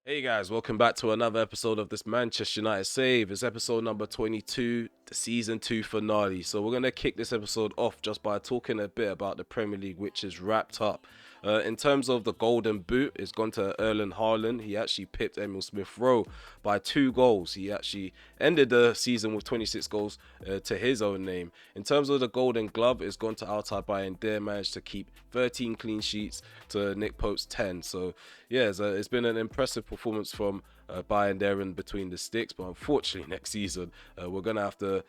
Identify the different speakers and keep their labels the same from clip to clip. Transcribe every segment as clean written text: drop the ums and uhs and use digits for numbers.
Speaker 1: Hey guys, welcome back to another episode of this Manchester United Save. It's episode number 22, the season 2 finale. So we're going to kick this episode off just by talking a bit about the Premier League, which is wrapped up. In terms of the golden boot, it's gone to Erling Haaland. He actually pipped Emil Smith-Rowe by 2 goals. He actually ended the season with 26 goals to his own name. In terms of the golden glove, it's gone to Altay Bayındır. Managed to keep 13 clean sheets to Nick Pope's 10. So yeah, it's been an impressive performance from Bayern there in between the sticks, but unfortunately next season we're gonna have to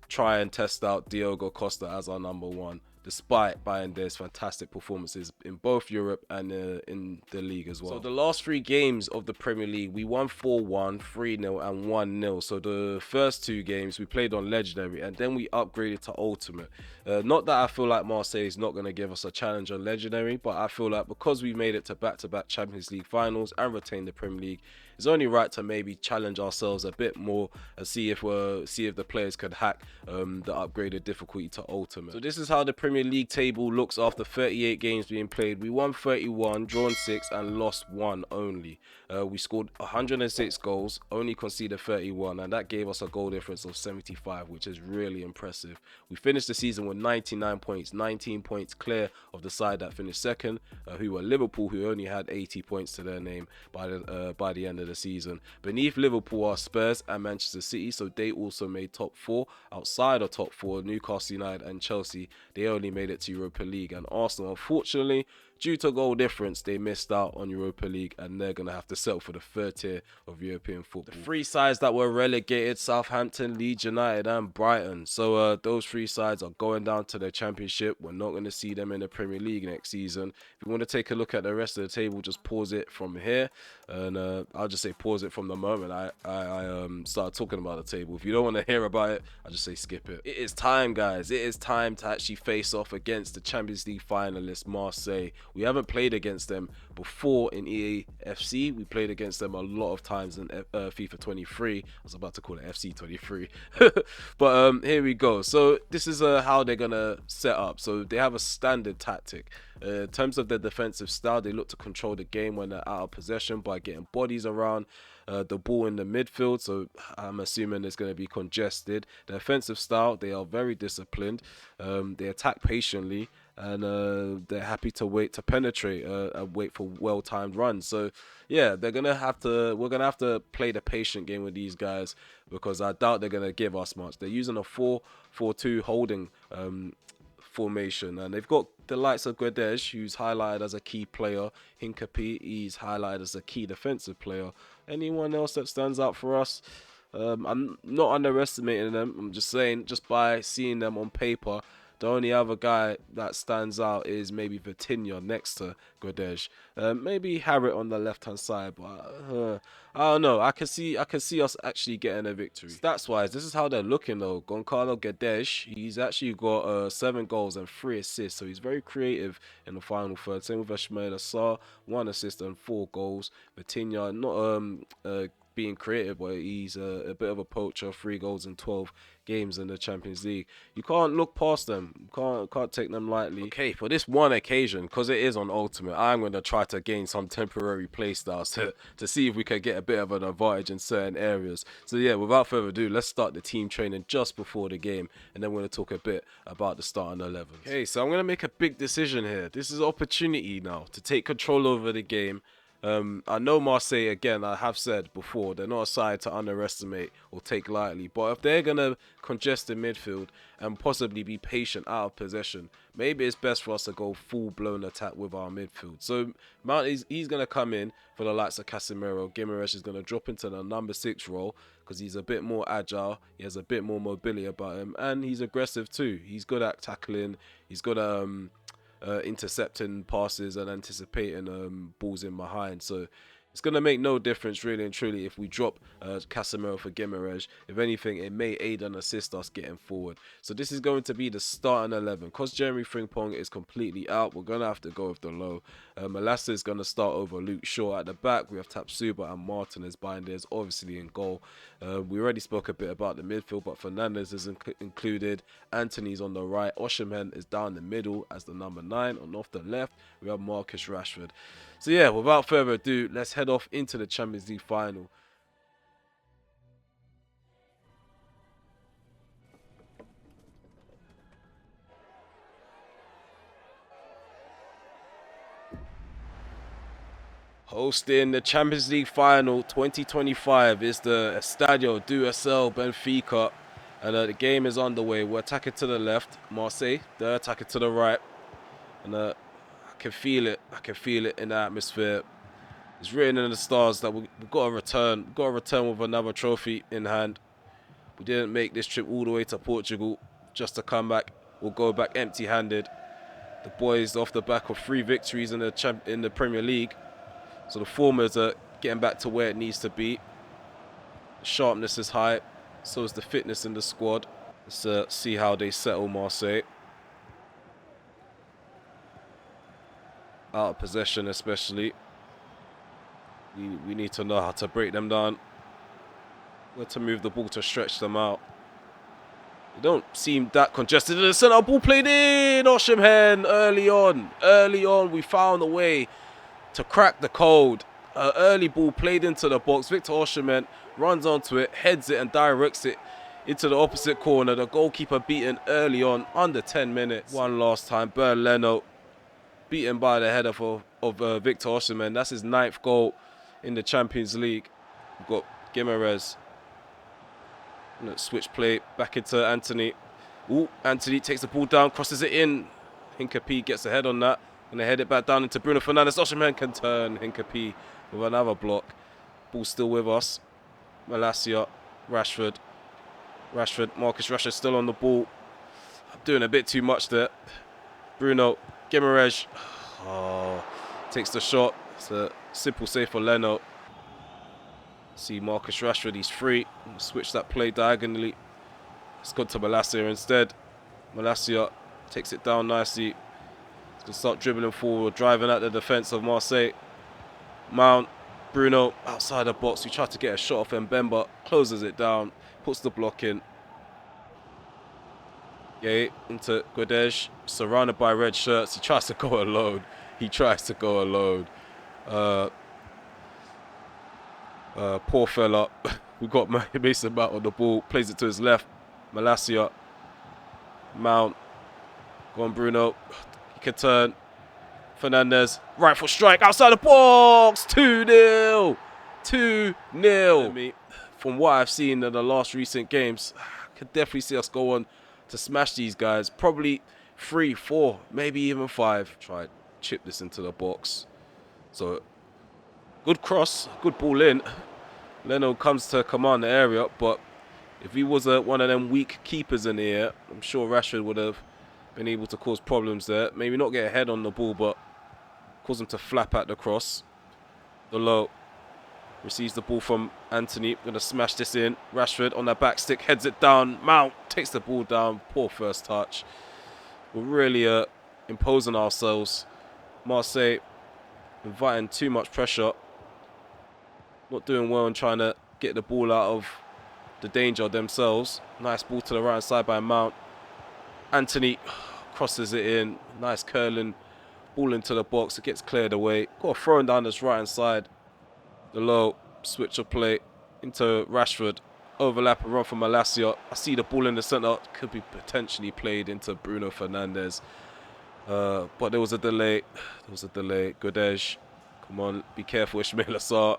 Speaker 1: try and test out Diogo Costa as our number one, despite Bayern there's fantastic performances in both Europe and in the league as well. So the last 3 games of the Premier League, we won 4-1, 3-0 and 1-0. So the first 2 games we played on Legendary and then we upgraded to Ultimate. Not that I feel like Marseille is not going to give us a challenge on Legendary, but I feel like because we made it to back-to-back Champions League finals and retained the Premier League, it's only right to maybe challenge ourselves a bit more and see if the players could hack the upgraded difficulty to Ultimate. So this is how the Premier League table looks after 38 games being played. We won 31, drawn 6 and lost 1 only. We scored 106 goals, only conceded 31, and that gave us a goal difference of 75, which is really impressive. We finished the season with 99 points, 19 points clear of the side that finished second, who were Liverpool, who only had 80 points to their name by the end of the season. Beneath Liverpool are Spurs and Manchester City, so they also made top 4. Outside of top 4, Newcastle United and Chelsea, they only made it to Europa League, and Arsenal, unfortunately, due to goal difference, they missed out on Europa League and they're going to have to settle for the 3rd tier of European football. The 3 sides that were relegated, Southampton, Leeds United and Brighton. So those 3 sides are going down to the Championship. We're not going to see them in the Premier League next season. If you want to take a look at the rest of the table, just pause it from here. And I'll just say pause it from the moment I start talking about the table. If you don't want to hear about it, I'll just say skip it. It is time, guys. It is time to actually face off against the Champions League finalists, Marseille. We haven't played against them before in EAFC. We played against them a lot of times in FIFA 23. I was about to call it FC 23. But here we go. So this is how they're going to set up. So they have a standard tactic. In terms of their defensive style, they look to control the game when they're out of possession by getting bodies around the ball in the midfield. So I'm assuming it's going to be congested. The offensive style, they are very disciplined. They attack patiently. And they're happy to wait to penetrate and wait for well-timed runs. So yeah, we're gonna have to play the patient game with these guys because I doubt they're gonna give us much. They're using a 4-4-2 holding formation, and they've got the likes of Guedes, who's highlighted as a key player. Hincapié, he's highlighted as a key defensive player. Anyone else that stands out for us? I'm not underestimating them. I'm just saying, just by seeing them on paper, the only other guy that stands out is maybe Vitinha next to Guedes. Maybe Harriet on the left-hand side, but I don't know. I can see us actually getting a victory. Stats-wise, this is how they're looking though. Goncalo Guedes, he's actually got 7 goals and 3 assists, so he's very creative in the final third. Same with Ismaila Sarr, 1 assist and 4 goals. Vitinha, not being creative, but he's a bit of a poacher. 3 goals in 12 games in the Champions League. You can't look past them. You can't take them lightly. Okay, for this one occasion, because it is on Ultimate, I'm going to try to gain some temporary playstyles to see if we can get a bit of an advantage in certain areas. So yeah, without further ado, let's start the team training just before the game, and then we're going to talk a bit about the starting 11. Okay, so I'm going to make a big decision here. This is opportunity now to take control over the game. I know Marseille, again, I have said before, they're not a side to underestimate or take lightly. But if they're going to congest the midfield and possibly be patient out of possession, maybe it's best for us to go full-blown attack with our midfield. So Mount, he's going to come in for the likes of Casemiro. Guimaraes is going to drop into the number 6 role because he's a bit more agile. He has a bit more mobility about him. And he's aggressive too. He's good at tackling. He's good at intercepting passes and anticipating balls in behind. So it's going to make no difference really and truly if we drop Casemiro for Guimaraes. If anything, it may aid and assist us getting forward. So this is going to be the starting 11. Because Jeremy Frimpong is completely out, we're going to have to go with the low. Malassa is going to start over Luke Shaw at the back. We have Tapsuba and Martinez Binders obviously in goal. We already spoke a bit about the midfield, but Fernandez is included. Anthony's on the right. Osimhen is down the middle as the number 9. And off the left, we have Marcus Rashford. So yeah, without further ado, let's head off into the Champions League final. Hosting the Champions League Final 2025 is the Estadio do Sal Benfica, and the game is underway. We're attacking to the left, Marseille. They're attacking to the right, and I can feel it. I can feel it in the atmosphere. It's written in the stars that we've got to return. We've got to return with another trophy in hand. We didn't make this trip all the way to Portugal just to come back. We'll go back empty-handed. The boys off the back of 3 victories in the Premier League. So the form is getting back to where it needs to be. The sharpness is high, so is the fitness in the squad. Let's see how they settle Marseille. Out of possession especially. We need to know how to break them down. Where to move the ball to stretch them out. They don't seem that congested in the centre. Ball played in. Osimhen early on. Early on we found a way to crack the code. Early ball played into the box. Victor Osimhen runs onto it, heads it and directs it into the opposite corner. The goalkeeper beaten early on, under 10 minutes. One last time, Bernd Leno beaten by the header of Victor Osimhen. That's his 9th goal in the Champions League. We've got Guimaraes. Switch play back into Anthony. Ooh, Anthony takes the ball down, crosses it in. Hincapie gets a head on that. Gonna head it back down into Bruno Fernandes. Osimhen can turn. Hincapie with another block. Ball still with us. Malacia, Rashford. Marcus Rashford still on the ball. I'm doing a bit too much there. Bruno, Guimaraes. Oh, takes the shot. It's a simple save for Leno. See Marcus Rashford, he's free. Switch that play diagonally. It's gone to Malacia instead. Malacia takes it down nicely. He's going to start dribbling forward, driving at the defence of Marseille. Mount, Bruno, outside the box. We tried to get a shot off Mbemba, closes it down, puts the block in. Yeah, into Guedes, surrounded by red shirts. He tries to go alone. Poor fella. We got Mason Mount on the ball, plays it to his left. Malacia, Mount, go on Bruno. He can turn. Fernandes, right foot strike outside the box. 2-0. 2-0. From what I've seen in the last recent games, I could definitely see us go on to smash these guys. Probably 3, 4, maybe even 5. Try to chip this into the box. So, good cross, good ball in. Leno comes to command the area, but if he was one of them weak keepers in the air, I'm sure Rashford would have been able to cause problems there. Maybe not get a head on the ball, but cause him to flap at the cross. The low receives the ball from Anthony. Gonna smash this in. Rashford on that back stick, heads it down. Mount takes the ball down. Poor first touch. We're really imposing ourselves. Marseille inviting too much pressure. Not doing well in trying to get the ball out of the danger themselves. Nice ball to the right side by Mount. Anthony crosses it in. Nice curling ball into the box. It gets cleared away. Got a throw down this right hand side. The low switch of play into Rashford. Overlap and run from Malacia. I see the ball in the centre. Could be potentially played into Bruno Fernandes. But there was a delay. Guedes. Come on, be careful, Ismail Assar.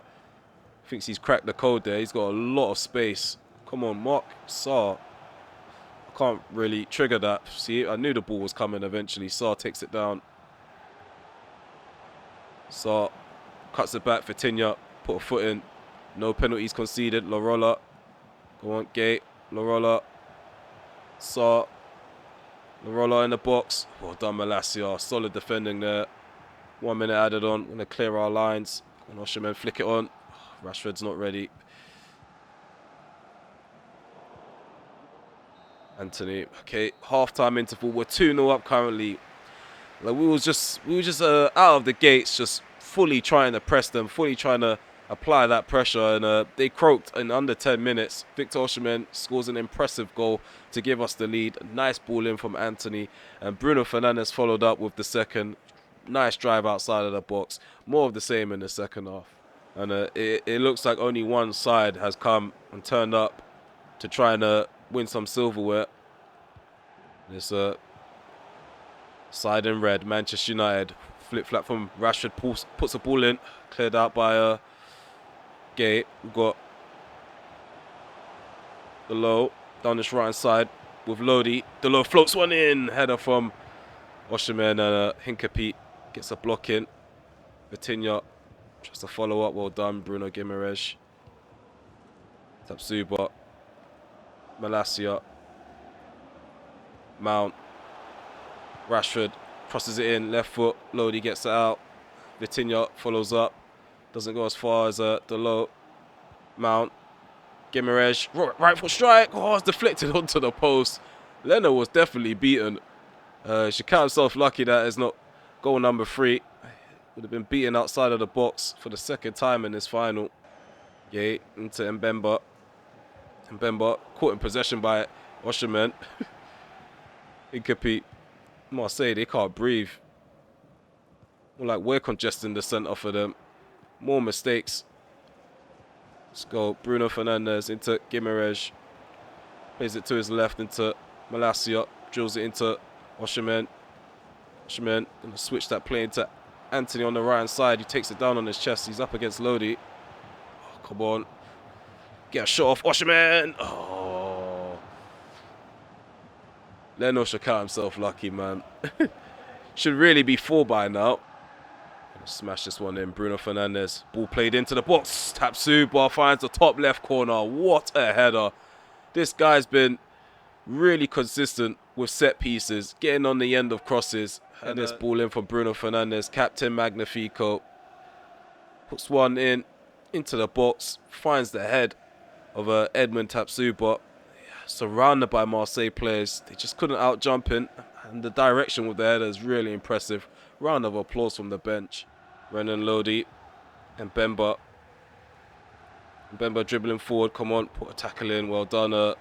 Speaker 1: Thinks he's cracked the code there. He's got a lot of space. Come on, Mark Sarr. I can't really trigger that. See, I knew the ball was coming eventually. Sarr takes it down. Sarr cuts it back. Vitinha put a foot in. No penalties conceded. Lorola. Go on, Gate. Lorola. Sarr. Lorola in the box. Well done, Malacia. Solid defending there. 1 minute added on. Going to clear our lines. And Osimhen flick it on. Rashford's not ready. Anthony. Okay, half-time interval. We're 2-0 up currently. Like we were just out of the gates, just fully trying to press them, fully trying to apply that pressure, and they croaked in under 10 minutes. Victor Osimhen scores an impressive goal to give us the lead. Nice ball in from Anthony, and Bruno Fernandes followed up with the second. Nice drive outside of the box. More of the same in the second half. And it looks like only one side has come and turned up to try and win some silverware. This side in red, Manchester United. Flip-flap from Rashford, puts the ball in. Cleared out by Gay. We've got the low down this right-hand side with Lodi. The low floats one in. Header from Osherman, and Hincapie gets a block in. Vitinha tries to follow up. Well done, Bruno Guimaraes. Tapsuba. Malacia. Mount. Rashford crosses it in. Left foot. Lodi gets it out. Vitinha follows up. Doesn't go as far as the low. Mount. Guimaraes. Right foot strike. Oh, it's deflected onto the post. Leno was definitely beaten. Should count himself lucky that it's not goal number 3. Would have been beaten outside of the box for the second time in this final. Yeah, into Mbemba. Mbemba caught in possession by Osherman. Hincapie. Marseille, they can't breathe. More like we're congesting the centre for them. More mistakes. Let's go. Bruno Fernandes into Guimaraes. Plays it to his left into Malacia. Drills it into Osherman. Osherman going to switch that play into Anthony on the right hand side. He takes it down on his chest. He's up against Lodi. Oh, come on. Get a shot off Osherman. Oh. Leno should count himself lucky, man. Should really be 4 by now. Smash this one in. Bruno Fernandes. Ball played into the box. Tapsuba finds the top left corner. What a header. This guy's been really consistent with set pieces, getting on the end of crosses. And this ball in from Bruno Fernandes. Captain Magnifico. Puts one in into the box. Finds the head of Edmund Tapsuba. Surrounded by Marseille players. They just couldn't out-jump him. And the direction with the header is really impressive. Round of applause from the bench. Renan Lodi and Mbemba. Mbemba dribbling forward. Come on, put a tackle in. Well done.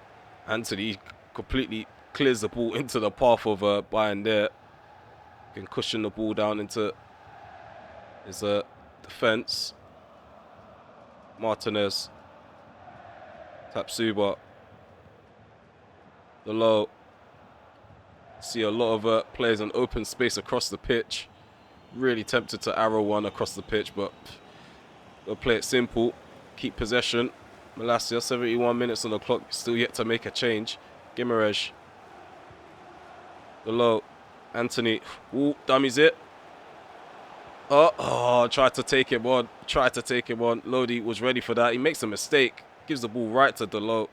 Speaker 1: Anthony completely clears the ball into the path of Bayern there. Can cushion the ball down into his defense. Martinez. Tapsuba. The low. See a lot of players in open space across the pitch. Really tempted to arrow one across the pitch, but they'll play it simple. Keep possession. Malacia, 71 minutes on the clock, still yet to make a change. Guimaraes. The low. Anthony. Ooh, dummies it. Oh, tried to take him on. Tried to take him on. Lodi was ready for that. He makes a mistake. Gives the ball right to the low.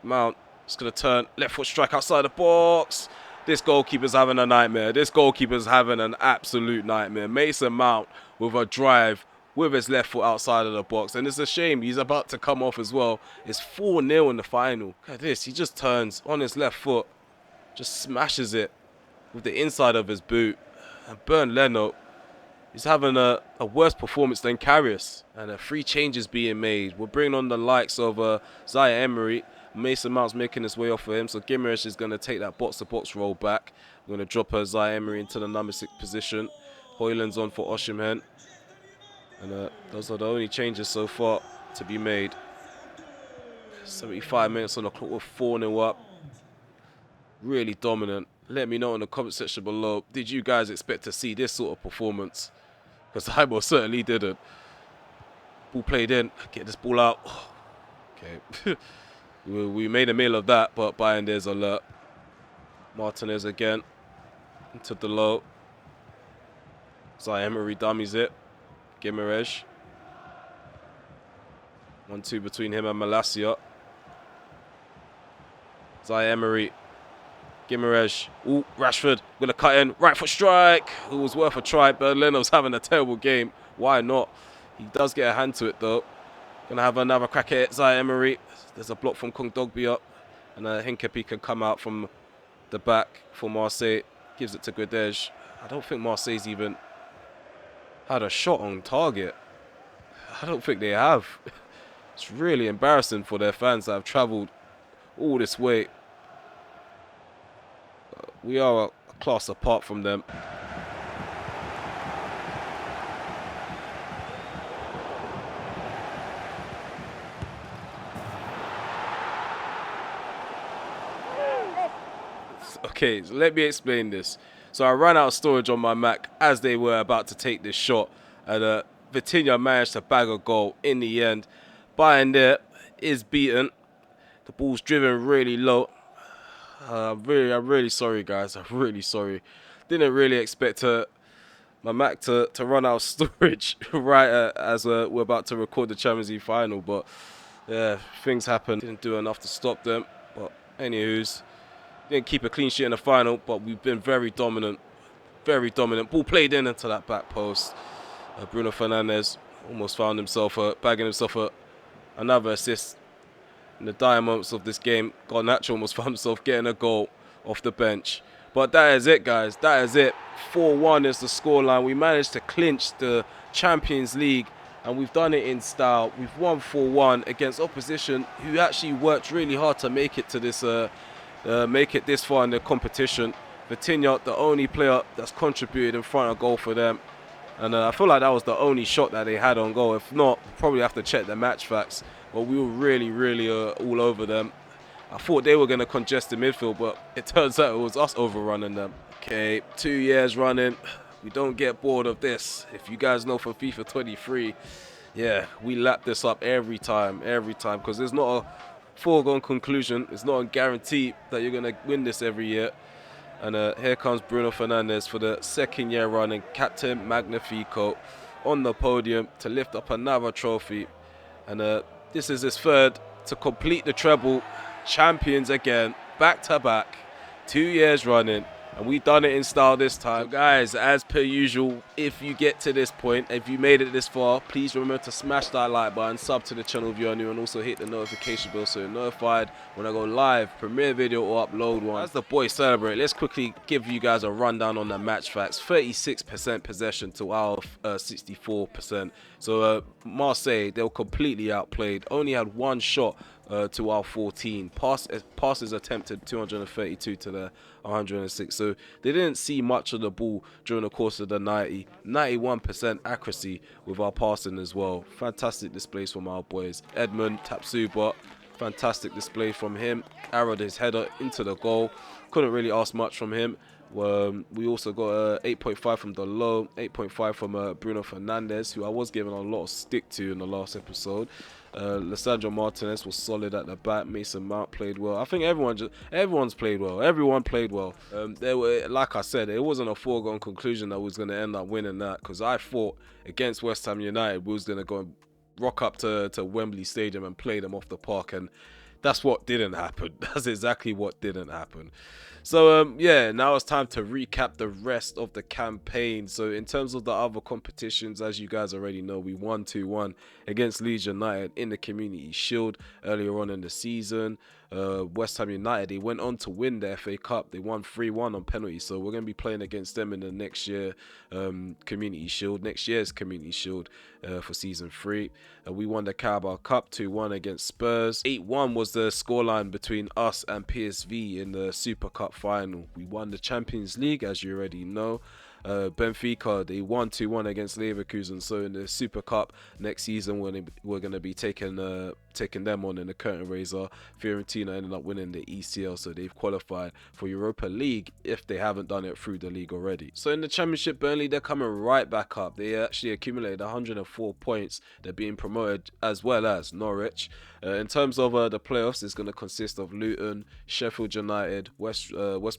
Speaker 1: Mount. Just going to turn. Left foot strike outside the box. This goalkeeper's having a nightmare. This goalkeeper's having an absolute nightmare. Mason Mount with a drive with his left foot outside of the box. And it's a shame. He's about to come off as well. It's 4-0 in the final. Look at this. He just turns on his left foot. Just smashes it with the inside of his boot. And Bernd Leno, he's having a worse performance than Karius. And 3 changes being made. We're bringing on the likes of Zaire Emery. Mason Mount's making his way off for him, so Guimaraes is going to take that box-to-box roll back. We're going to drop Zaire Emery into the number 6 position. Hoyland's on for Osherman. And those are the only changes so far to be made. 75 minutes on the clock with 4-0 up. Really dominant. Let me know in the comment section below, did you guys expect to see this sort of performance? Because I most certainly didn't. Ball played in. Get this ball out. Okay. We made a meal of that, but Bayern there's alert. Martinez again. Into the low. Zaire Emery dummies it. Guimaraes. 1-2 between him and Malacia. Zaire Emery. Guimaraes. Ooh, Rashford. Gonna cut in. Right foot strike. It was worth a try, but Leno's having a terrible game. Why not? He does get a hand to it though. Gonna have another crack at it. Zaire Emery. There's a block from Kondogbia. And Hincapie can come out from the back for Marseille. Gives it to Guedes. I don't think Marseille's even had a shot on target. I don't think they have. It's really embarrassing for their fans that have travelled all this way. We are a class apart from them. Okay, so let me explain this. So I ran out of storage on my Mac as they were about to take this shot, and Vitinha managed to bag a goal in the end. Bayern there is beaten. The ball's driven really low. I'm really sorry, guys. I'm really sorry. Didn't really expect my Mac to run out of storage right as we're about to record the Champions League final. But yeah, things happened. Didn't do enough to stop them. But anywho's, didn't keep a clean sheet in the final. But we've been very dominant. Very dominant. Ball played in into that back post. Bruno Fernandes almost found himself bagging himself another assist in the dire moments of this game. Garnacho almost found himself getting a goal off the bench. But that is it, guys. That is it. 4-1 is the scoreline. We managed to clinch the Champions League, and we've done it in style. We've won 4-1 against opposition who actually worked really hard to make it to this, make it this far in the competition. Vitinha, the only player that's contributed in front of goal for them. And I feel like that was the only shot that they had on goal. If not, probably have to check the match facts. But we were really all over them. I thought they were going to congest the midfield, but it turns out it was us overrunning them. Okay, 2 years running. We don't get bored of this. If you guys know from FIFA 23, yeah, we lap this up every time. Because there's not a foregone conclusion. It's not a guarantee that you're going to win this every year. And here comes Bruno Fernandes for the second year running, Captain Magnifico, on the podium to lift up another trophy. And this is his third to complete the treble. Champions again, back to back, 2 years running. And we've done it in style this time. So guys, as per usual, if you get to this point, if you made it this far, please remember to smash that like button, sub to the channel if you're new, and also hit the notification bell so you're notified when I go live, premiere video, or upload one. As the boys celebrate, let's quickly give you guys a rundown on the match facts. 36% possession to our 64%. So Marseille, they were completely outplayed. Only had one shot to our 14. Passes attempted 232 to the 106. So they didn't see much of the ball during the course of the 90. 91% accuracy with our passing as well. Fantastic displays from our boys. Edmund Tapsuba, fantastic display from him. Arrowed his header into the goal. Couldn't really ask much from him. We also got 8.5 from Delo, 8.5 from Bruno Fernandes, who I was giving a lot of stick to in the last episode. Lissandro Martinez was solid at the back. Mason Mount played well. I think everyone's played well. Everyone played well. They were, like I said, it wasn't a foregone conclusion that we was going to end up winning that, because I thought against West Ham United we was going to go and rock up to Wembley Stadium and play them off the park, and that's what didn't happen. That's exactly what didn't happen. So yeah, now it's time to recap the rest of the campaign. So in terms of the other competitions, as you guys already know, we won 2-1 against Leeds United in the Community Shield earlier on in the season. West Ham United, they went on to win the FA Cup. They won 3-1 on penalties. So we're going to be playing against them in the next year Community Shield, next year's Community Shield for season 3. We won the Carabao Cup 2-1 against Spurs. 8-1 was the scoreline between us and PSV in the Super Cup final. We won the Champions League, as you already know. Benfica, they won 2-1 against Leverkusen. So in the Super Cup next season, we're going to be taking them on in the curtain raiser. Fiorentina ended up winning the ECL, so they've qualified for Europa League if they haven't done it through the league already. So in the Championship, Burnley, they're coming right back up. They actually accumulated 104 points. They're being promoted, as well as Norwich. In terms of the playoffs, it's going to consist of Luton, Sheffield United, West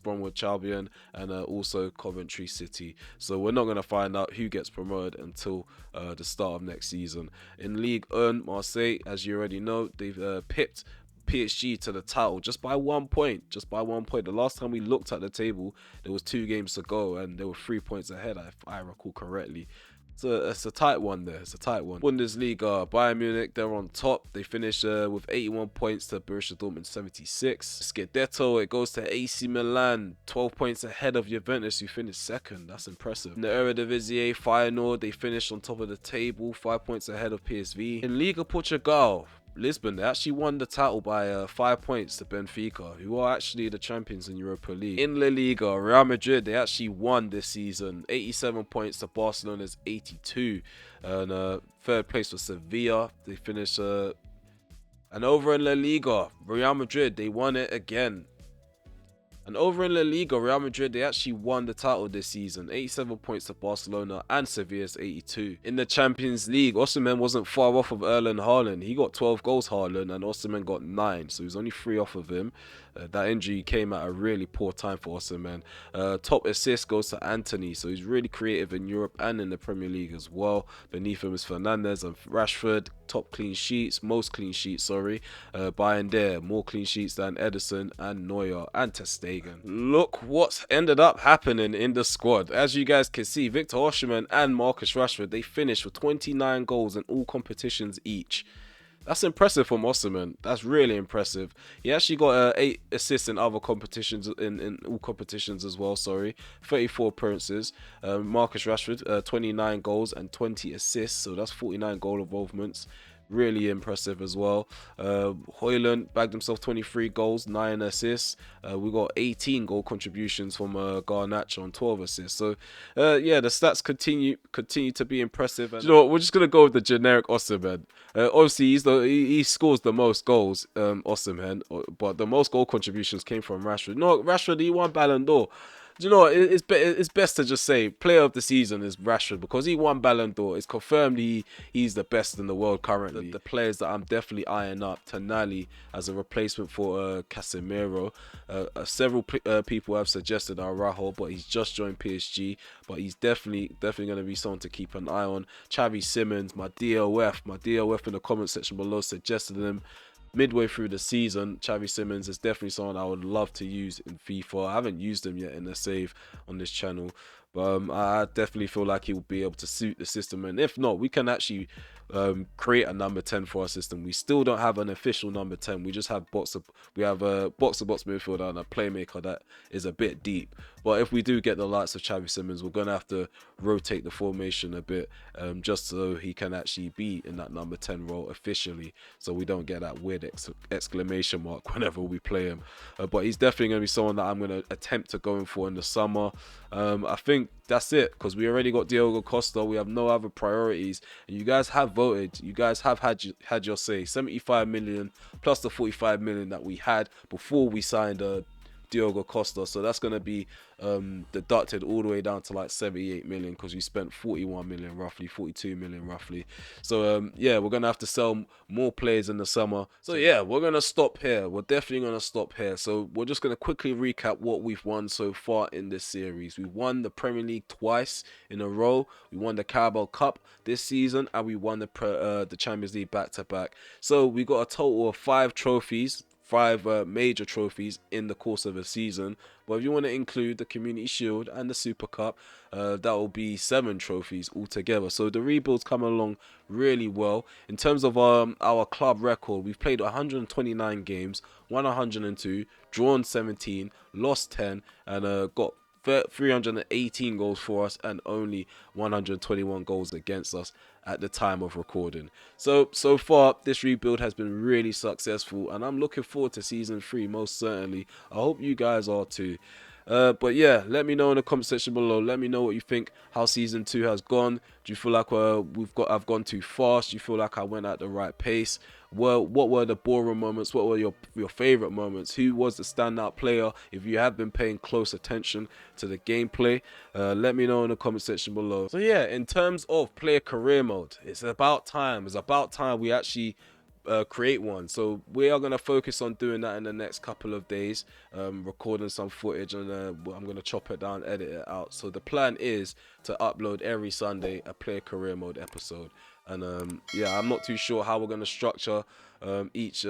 Speaker 1: Bromwich Albion, and also Coventry City. So we're not going to find out who gets promoted until the start of next season. In Ligue 1, Marseille, as you already know, they've pipped PSG to the title just by 1 point. Just by 1 point. The last time we looked at the table, there was 2 games to go, and they were 3 points ahead, if I recall correctly. So it's a tight one there. It's a tight one. Bundesliga, Bayern Munich, they're on top. They finish with 81 points to Borussia Dortmund 76. Scudetto, it goes to AC Milan, 12 points ahead of Juventus, who finished second. That's impressive. In the Eredivisie final, they finished on top of the table, 5 points ahead of PSV. In Liga Portugal, Lisbon, they actually won the title by 5 points to Benfica, who are actually the champions in Europa League. In La Liga, Real Madrid, they actually won this season, 87 points to Barcelona's 82. And third place was Sevilla. They finished, and over in La Liga, Real Madrid, they won it again. And over in La Liga, Real Madrid, they actually won the title this season. 87 points to Barcelona and Sevilla's 82. In the Champions League, Osimhen wasn't far off of Erling Haaland. He got 12 goals, Haaland, and Osimhen got 9. So he was only 3 off of him. That injury came at a really poor time for Osimhen. Top assist goes to Antony. So he's really creative in Europe and in the Premier League as well. Beneath him is Fernandes and Rashford. Top clean sheets, most clean sheets, Bayern there, more clean sheets than Ederson and Neuer and ter Stegen. Look what's ended up happening in the squad. As you guys can see, Victor Osimhen and Marcus Rashford, they finished with 29 goals in all competitions each. That's impressive from Osimhen. That's really impressive. He actually got 8 assists in other competitions, in all competitions as well, 34 appearances. Marcus Rashford, 29 goals and 20 assists, so that's 49 goal involvements. Really impressive as well. Højlund bagged himself 23 goals, 9 assists. We got 18 goal contributions from Garnacho on 12 assists. So yeah, the stats continue to be impressive. And you know what? We're just gonna go with the generic Osimhen. Obviously, he scores the most goals, Osimhen, but the most goal contributions came from Rashford. No, Rashford, he won Ballon d'Or. Do you know what? It's best to just say player of the season is Rashford because he won Ballon d'Or. It's confirmed he's the best in the world currently. The players that I'm definitely eyeing up, Tonali as a replacement for Casemiro. Several people have suggested Araujo, but he's just joined PSG. But he's definitely going to be someone to keep an eye on. Xavi Simons, my DOF in the comment section below suggested him. Midway through the season, Xavi Simons is definitely someone I would love to use in FIFA. I haven't used him yet in a save on this channel, but I definitely feel like he will be able to suit the system. And if not, we can actually create a number 10 for our system. We still don't have an official number 10. We just have we have a box-to-box midfielder and a playmaker that is a bit deep. But if we do get the likes of Xavi Simons, we're going to have to rotate the formation a bit just so he can actually be in that number 10 role officially, so we don't get that weird exclamation mark whenever we play him. But he's definitely going to be someone that I'm going to attempt to go in for in the summer. I think that's it, because we already got Diogo Costa. We have no other priorities, and you guys have voted. You guys have had your say. 75 million plus the 45 million that we had before we signed Diogo Costa, so that's going to be deducted all the way down to like 78 million because we spent 41 million roughly, 42 million roughly. So yeah, we're going to have to sell more players in the summer. So yeah, we're going to stop here. We're definitely going to stop here. So we're just going to quickly recap what we've won so far in this series. We won the Premier League twice in a row. We won the Carabao Cup this season, and we won the Champions League back-to-back. So we got a total of 5 trophies. 5 major trophies in the course of a season, but if you want to include the Community Shield and the Super Cup, that will be 7 trophies altogether. So the rebuild's come along really well. In terms of our club record, we've played 129 games, won 102, drawn 17, lost 10, and got 318 goals for us and only 121 goals against us at the time of recording. So far this rebuild has been really successful, and I'm looking forward to season 3 most certainly. I hope you guys are too. But yeah, let me know in the comment section below. Let me know what you think, how season 2 has gone. Do you feel like I've gone too fast? Do you feel like I went at the right pace? Well, what were the boring moments? What were your favorite moments? Who was the standout player? If you have been paying close attention to the gameplay, let me know in the comment section below. So yeah, in terms of player career mode, it's about time. It's about time we actually create one. So we are going to focus on doing that in the next couple of days, recording some footage, and I'm going to chop it down, edit it out. So the plan is to upload every Sunday a player career mode episode. And yeah, I'm not too sure how we're going to structure each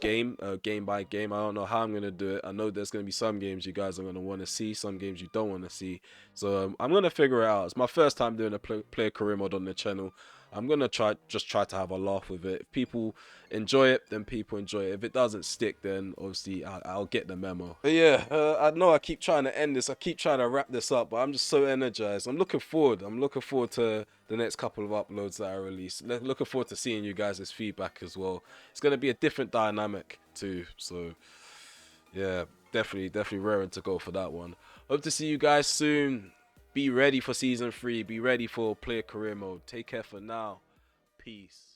Speaker 1: game, game by game. I don't know how I'm going to do it. I know there's going to be some games you guys are going to want to see, some games you don't want to see. So I'm going to figure it out. It's my first time doing a player career mode on the channel. I'm going to try to have a laugh with it. If people enjoy it, then people enjoy it. If it doesn't stick, then obviously I'll get the memo. But yeah, I know I keep trying to end this. I keep trying to wrap this up, but I'm just so energized. I'm looking forward. I'm looking forward to the next couple of uploads that I release. Looking forward to seeing you guys' feedback as well. It's going to be a different dynamic too. So yeah, definitely raring to go for that one. Hope to see you guys soon. Be ready for season 3. Be ready for player career mode. Take care for now. Peace.